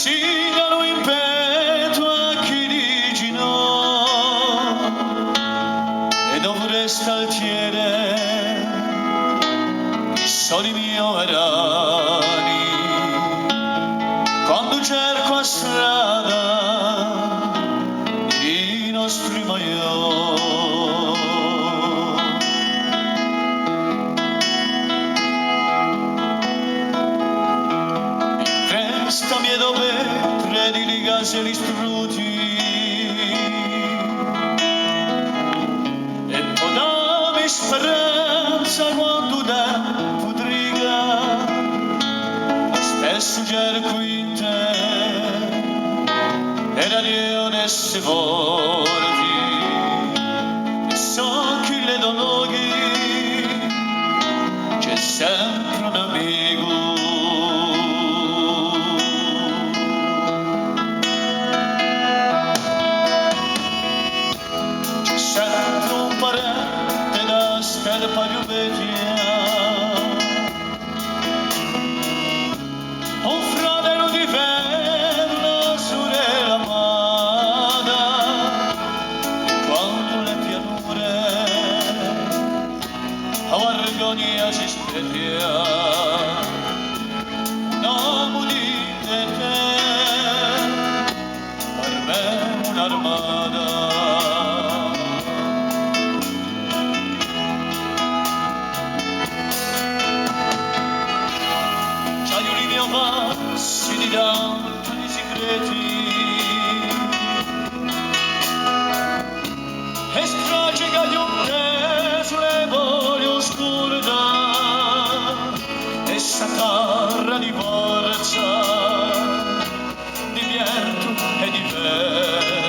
sigaro in petto a chi dici no, e dove resta altiere i soli miei arani, quando cerco a strada i nostri maiori. Prestami dove prediligas e gli struti e poi dammi speranza quando da pudriga, ma spesso cerco in te e da leone se volti e so chi le donoghi c'è sempre un amico. Stelpa Ljubetia, un fratello di verna sorella amata, e quando le pianure a vergogna si spettia, un uomo di te, per me un'armata. Si diranno tutti i segreti e stragica di un te sulle voli oscure e sacarra di forza di vento e di vene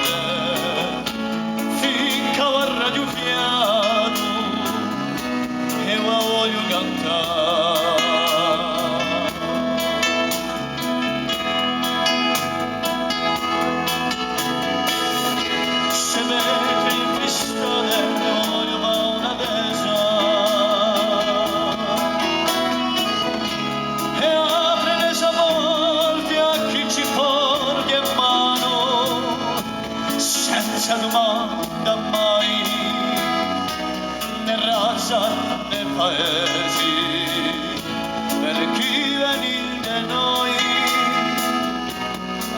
finché vorrà di un fiato e voglio cantare. Senza domanda mai né razza né paesi, per chi viene da noi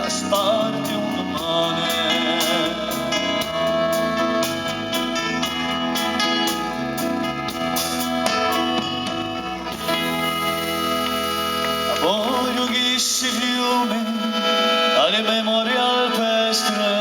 a sparte un domani. A voglio chi si fiume alle memorie alpestre